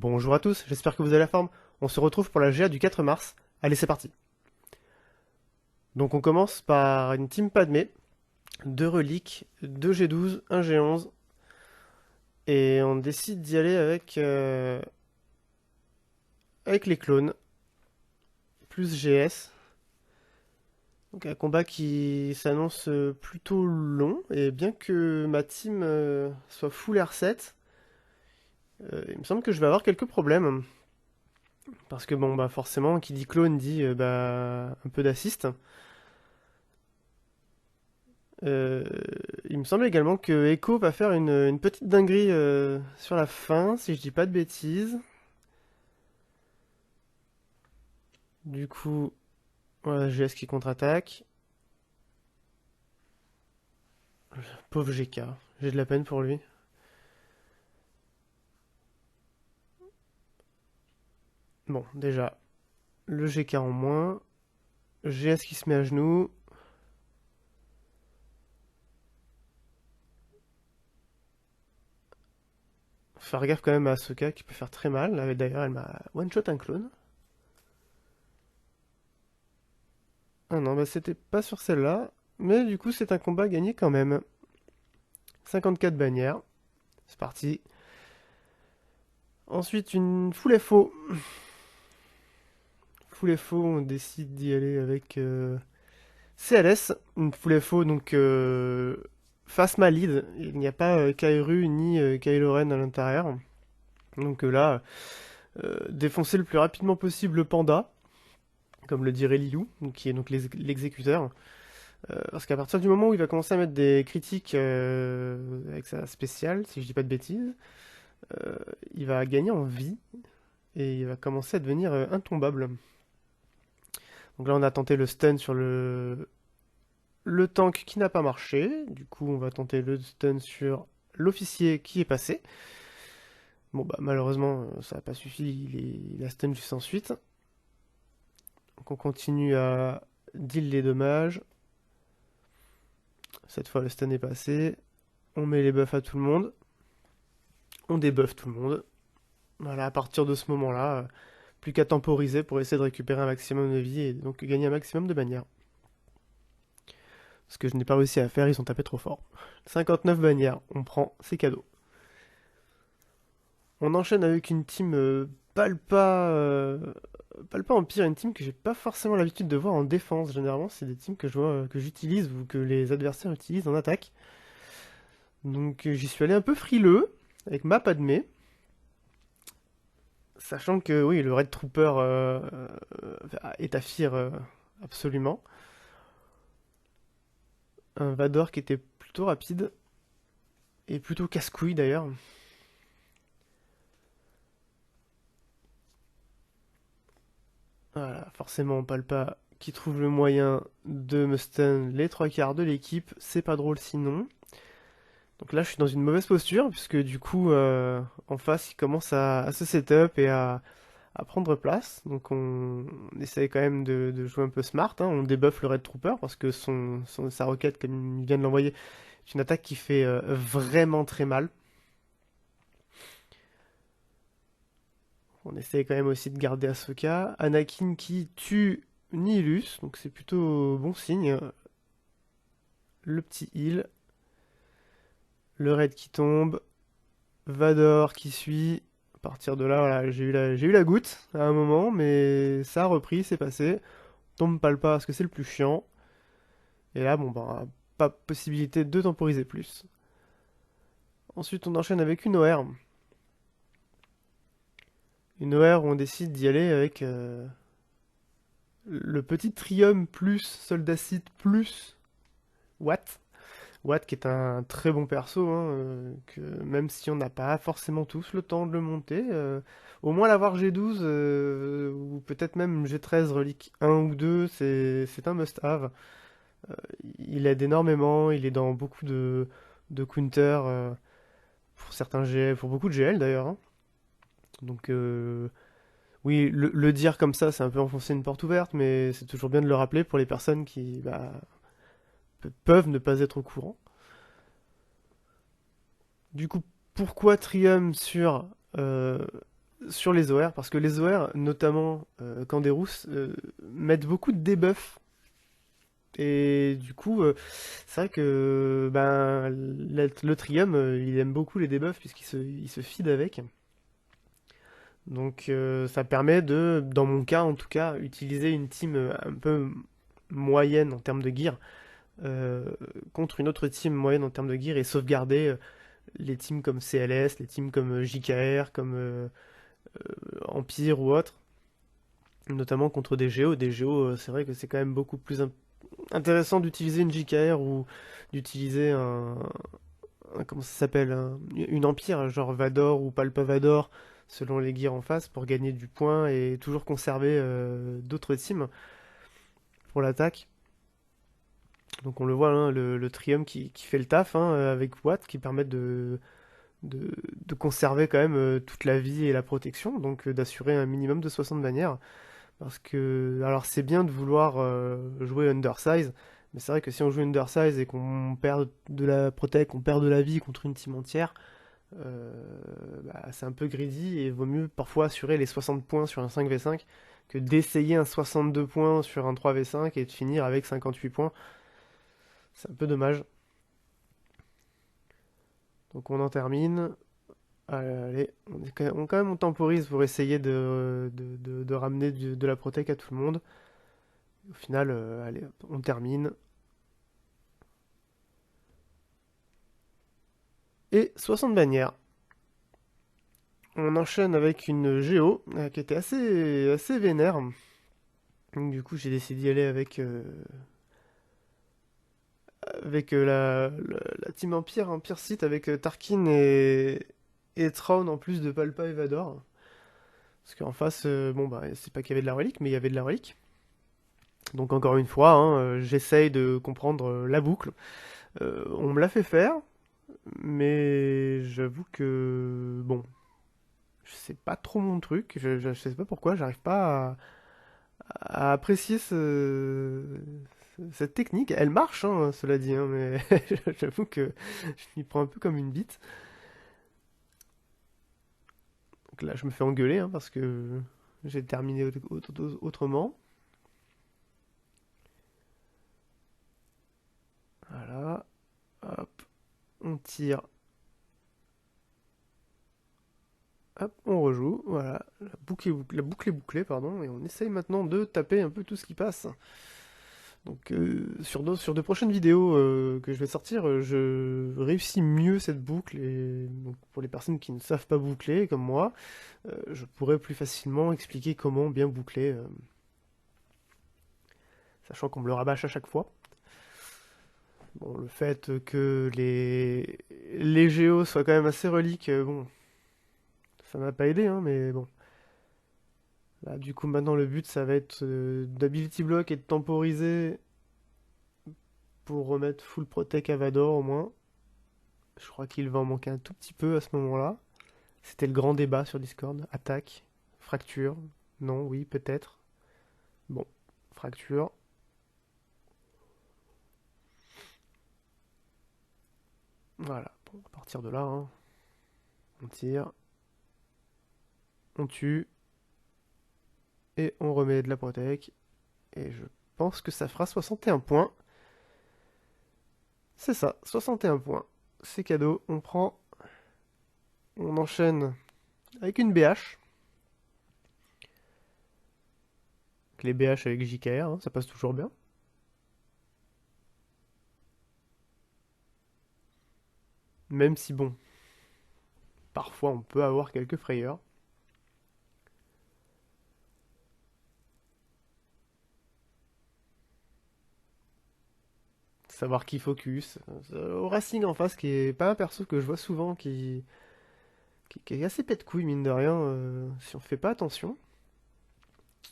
Bonjour à tous, j'espère que vous avez la forme. On se retrouve pour la GA du 4 mars. Allez, c'est parti. Donc on commence par une team Padmé, 2 reliques, 2 G12, 1 G11. Et on décide d'y aller avec les clones, plus GS. Donc un combat qui s'annonce plutôt long. Et bien que ma team soit full R7, il me semble que je vais avoir quelques problèmes. Parce que bon, bah forcément, qui dit clone dit un peu d'assist. Euh, il me semble également que Echo va faire une petite dinguerie sur la fin, si je dis pas de bêtises. Du coup, voilà, GS qui contre-attaque. Pauvre GK, j'ai de la peine pour lui. Bon, déjà, le GK en moins. GS qui se met à genoux. Faut faire gaffe quand même à Asuka qui peut faire très mal. D'ailleurs, elle m'a one-shot un clone. Ah non, bah c'était pas sur celle-là. Mais du coup, c'est un combat gagné quand même. 54 bannières. C'est parti. Ensuite, une full FO. Full FO, on décide d'y aller avec CLS. Une full FO, donc face ma lead. Il n'y a pas Kairu ni Kylo Ren à l'intérieur. Donc là, défoncer le plus rapidement possible le panda, comme le dirait Lilou, qui est donc l'exécuteur. Parce qu'à partir du moment où il va commencer à mettre des critiques avec sa spéciale, si je dis pas de bêtises, euh, il va gagner en vie et il va commencer à devenir intombable. Donc là, on a tenté le stun sur le tank qui n'a pas marché. Du coup, on va tenter le stun sur l'officier qui est passé. Bon, bah malheureusement, ça n'a pas suffi. Il a stun juste ensuite. Donc on continue à deal les dommages. Cette fois, le stun est passé. On met les buffs à tout le monde. On débuffe tout le monde. Voilà, à partir de ce moment-là, plus qu'à temporiser pour essayer de récupérer un maximum de vie et donc gagner un maximum de bannières. Ce que je n'ai pas réussi à faire, ils ont tapé trop fort. 59 bannières, on prend, c'est cadeau. On enchaîne avec une team Palpa Empire, une team que j'ai pas forcément l'habitude de voir en défense. Généralement, c'est des teams que je vois, que j'utilise ou que les adversaires utilisent en attaque. Donc j'y suis allé un peu frileux avec ma Padmé, sachant que oui, le Red Trooper est à fear absolument. Un Vador qui était plutôt rapide et plutôt casse-couille d'ailleurs. Voilà, forcément, Palpa qui trouve le moyen de me stun les trois quarts de l'équipe. C'est pas drôle sinon. Donc là, je suis dans une mauvaise posture, puisque du coup, en face, il commence à se setup et à prendre place. Donc on essaye quand même de jouer un peu smart, hein. On débuffe le Red Trooper, parce que sa roquette, comme il vient de l'envoyer, c'est une attaque qui fait vraiment très mal. On essaye quand même aussi de garder Ahsoka. Anakin qui tue Nihilus, donc c'est plutôt bon signe. Le petit heal. Le raid qui tombe. Vador qui suit. À partir de là, voilà, j'ai eu la goutte à un moment, mais ça a repris, c'est passé. Tombe pas le pas parce que c'est le plus chiant. Et là, bon, bah, pas possibilité de temporiser plus. Ensuite, on enchaîne avec une OR. Une OR où on décide d'y aller avec le petit Trium plus Soldacite plus Watt. Watt qui est un très bon perso, hein, que même si on n'a pas forcément tous le temps de le monter, au moins l'avoir G12 ou peut-être même G13 relique 1 ou 2, c'est un must-have. Il aide énormément, il est dans beaucoup de counter pour certains GL, pour beaucoup de GL d'ailleurs, hein. Donc oui, le dire comme ça, c'est un peu enfoncer une porte ouverte, mais c'est toujours bien de le rappeler pour les personnes qui peuvent ne pas être au courant. Du coup, pourquoi Trium sur sur les OR, parce que les OR, notamment Canderous, mettent beaucoup de debuffs. Et du coup, c'est vrai que ben, le Trium, il aime beaucoup les debuffs il se feed avec. Donc ça permet de, dans mon cas en tout cas, utiliser une team un peu moyenne en termes de gear euh, contre une autre team moyenne en termes de gear et sauvegarder les teams comme CLS, les teams comme JKR, comme Empire ou autre, notamment contre des Géos. Des Géos, c'est vrai que c'est quand même beaucoup plus intéressant d'utiliser une JKR ou d'utiliser comment ça s'appelle, une Empire, genre Vador ou Palpavador, selon les gears en face, pour gagner du point et toujours conserver d'autres teams pour l'attaque. Donc on le voit, hein, le Trium qui fait le taf hein, avec Watt, qui permet de, de conserver quand même toute la vie et la protection, donc d'assurer un minimum de 60 bannières. Parce que, alors c'est bien de vouloir jouer Undersize, mais c'est vrai que si on joue Undersize et qu'on perd de la protect, qu'on perd de la vie contre une team entière, euh, bah, c'est un peu greedy et il vaut mieux parfois assurer les 60 points sur un 5v5 que d'essayer un 62 points sur un 3v5 et de finir avec 58 points. C'est un peu dommage. Donc on en termine. Allez, quand même on temporise pour essayer de ramener de la protect à tout le monde. Au final, allez, on termine. Et 60 bannières. On enchaîne avec une Géo qui était assez vénère. Donc, du coup, j'ai décidé d'y aller avec la team Empire, Empire Sith, avec Tarkin et Thrawn en plus de Palpa et Vador. Parce qu'en face, bon, bah, c'est pas qu'il y avait de la relique, mais il y avait de la relique. Donc, encore une fois, hein, j'essaye de comprendre la boucle. On me l'a fait faire, mais j'avoue que, bon, c'est pas trop mon truc. Je sais pas pourquoi, j'arrive pas à apprécier cette technique. Elle marche, hein, cela dit, hein, mais j'avoue que je m'y prends un peu comme une bite. Donc là, je me fais engueuler hein, parce que j'ai terminé autrement. Voilà, hop, on tire, hop, on rejoue. Voilà, la boucle est bouclée, pardon, et on essaye maintenant de taper un peu tout ce qui passe. Donc sur de prochaines vidéos que je vais sortir, je réussis mieux cette boucle et donc, pour les personnes qui ne savent pas boucler comme moi, je pourrais plus facilement expliquer comment bien boucler, sachant qu'on me le rabâche à chaque fois. Bon, le fait que les géos soient quand même assez reliques, bon, ça m'a pas aidé, hein, mais bon. Là, du coup, maintenant le but, ça va être d'ability block et de temporiser pour remettre full protect à Vador au moins. Je crois qu'il va en manquer un tout petit peu à ce moment-là. C'était le grand débat sur Discord. Attaque, fracture, non, oui, peut-être. Bon, fracture. Voilà, bon, à partir de là, hein, on tire, on tue, et on remet de la protec. Et je pense que ça fera 61 points. C'est ça, 61 points. C'est cadeau, on prend, on enchaîne avec une BH. Les BH avec JKR, hein, ça passe toujours bien. Même si bon, parfois on peut avoir quelques frayeurs. Savoir qui focus. Au Racing en face, qui est pas un perso que je vois souvent, qui est assez pète couille mine de rien, si on fait pas attention.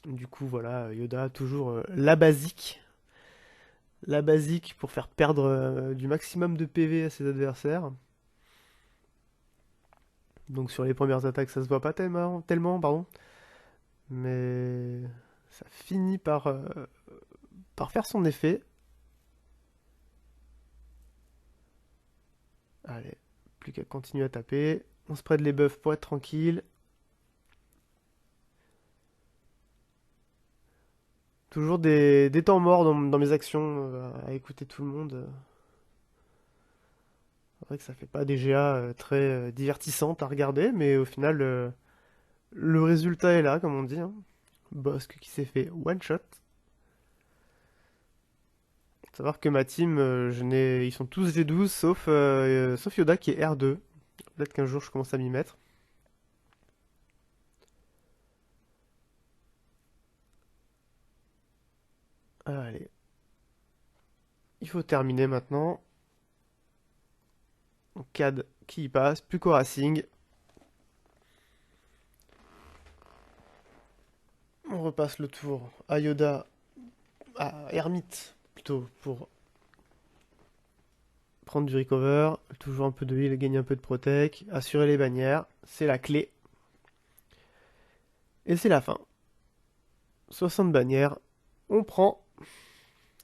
Du coup, voilà, Yoda, toujours la basique pour faire perdre du maximum de PV à ses adversaires. Donc sur les premières attaques, ça se voit pas tellement, pardon, mais ça finit par faire son effet. Allez, plus qu'à continuer à taper. On spread les buffs pour être tranquille. Toujours des temps morts dans mes actions, à écouter tout le monde. C'est vrai que ça fait pas des GA très divertissantes à regarder, mais au final, le résultat est là, comme on dit, hein. Bosque qui s'est fait one shot. Faut savoir que ma team, ils sont tous D12 sauf Yoda qui est R2. Peut-être qu'un jour je commence à m'y mettre. Allez, il faut terminer maintenant. CAD qui y passe, plus qu'au Racing. On repasse le tour à Yoda, à Hermite plutôt, pour prendre du recover. Toujours un peu de heal, gagner un peu de protec, assurer les bannières, c'est la clé. Et c'est la fin. 60 bannières, on prend.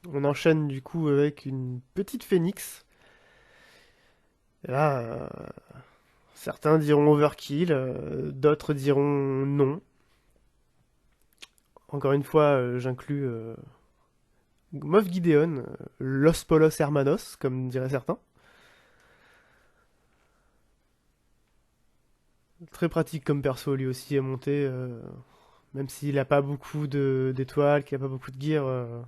On enchaîne du coup avec une petite phénix. Et là, certains diront overkill, d'autres diront non. Encore une fois, j'inclus Moff Gideon, Los Polos Hermanos, comme diraient certains. Très pratique comme perso lui aussi à monter, même s'il n'a pas beaucoup d'étoiles, qu'il n'a pas beaucoup de gear,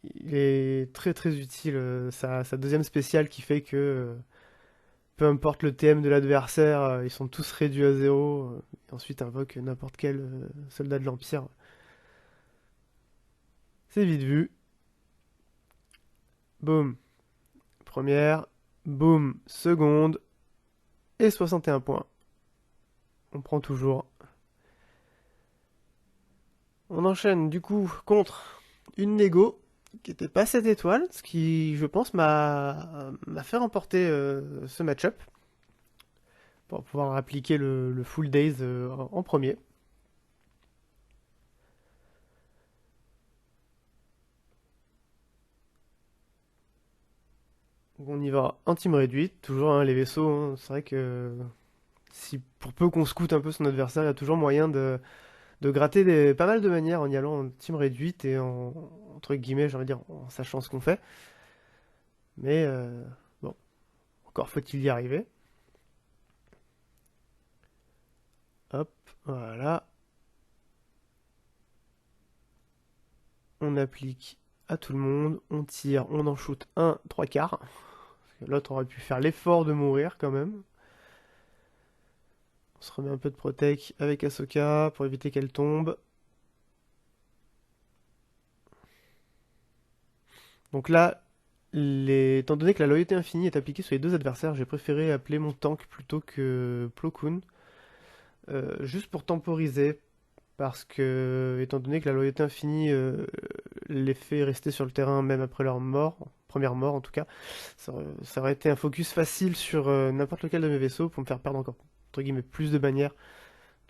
il est très très utile. Sa deuxième spéciale qui fait que peu importe le TM de l'adversaire, ils sont tous réduits à zéro, et ensuite invoque n'importe quel soldat de l'Empire. C'est vite vu. Boum, première, boum, seconde, et 61 points. On prend toujours. On enchaîne du coup contre une négo qui était pas 7 étoiles, ce qui, je pense, m'a fait remporter ce match-up pour pouvoir appliquer le full days en premier. Donc on y va en team réduite, toujours hein, les vaisseaux. Hein, c'est vrai que si pour peu qu'on scoute un peu son adversaire, il y a toujours moyen de gratter pas mal de manières en y allant en team réduite et entre guillemets, j'ai envie de dire, en sachant ce qu'on fait. Mais bon, encore faut-il y arriver. Hop, voilà. On applique à tout le monde, on tire, on en shoot un, trois quarts. L'autre aurait pu faire l'effort de mourir quand même. On se remet un peu de protec avec Ahsoka pour éviter qu'elle tombe. Donc là, étant donné que la loyauté infinie est appliquée sur les deux adversaires, j'ai préféré appeler mon tank plutôt que Plo Koon. Juste pour temporiser, parce que, étant donné que la loyauté infinie les fait rester sur le terrain même après leur mort, première mort en tout cas, ça aurait été un focus facile sur n'importe lequel de mes vaisseaux pour me faire perdre encore, entre guillemets, plus de bannières.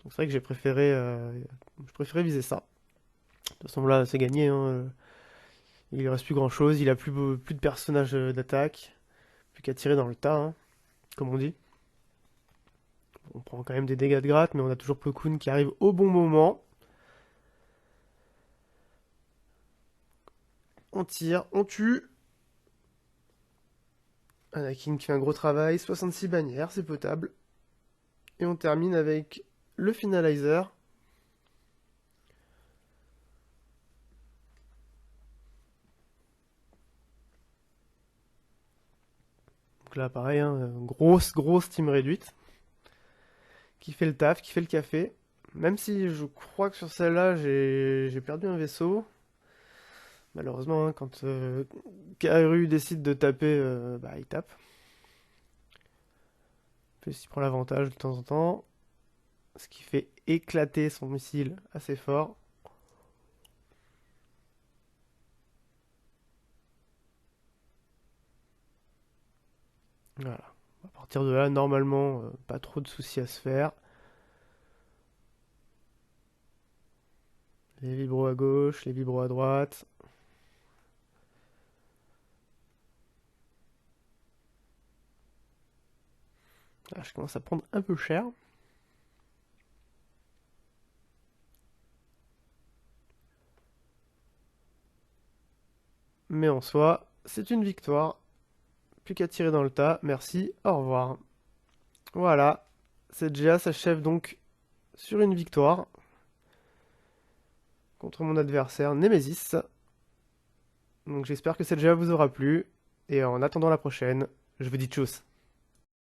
Donc c'est vrai que je préférais viser ça. De toute façon là, c'est gagné, hein. Il ne reste plus grand chose, il a plus de personnages d'attaque, plus qu'à tirer dans le tas, hein, comme on dit. On prend quand même des dégâts de gratte, mais on a toujours Plo Koon qui arrive au bon moment. On tire, on tue. Anakin qui fait un gros travail, 66 bannières, c'est potable. Et on termine avec le finalizer. Donc là, pareil, hein, grosse team réduite. Qui fait le taf, qui fait le café. Même si je crois que sur celle-là, j'ai perdu un vaisseau. Malheureusement, hein, quand Kaeru décide de taper, bah, il tape. Puis il prend l'avantage de temps en temps. Ce qui fait éclater son missile assez fort. Voilà. À partir de là, normalement, pas trop de soucis à se faire. Les vibros à gauche, les vibros à droite. Là, je commence à prendre un peu cher. mais en soi, c'est une victoire. Plus qu'à tirer dans le tas. Merci, au revoir. Voilà, cette GA s'achève donc sur une victoire contre mon adversaire Nemesis. Donc j'espère que cette GA vous aura plu. Et en attendant la prochaine, je vous dis tchuss.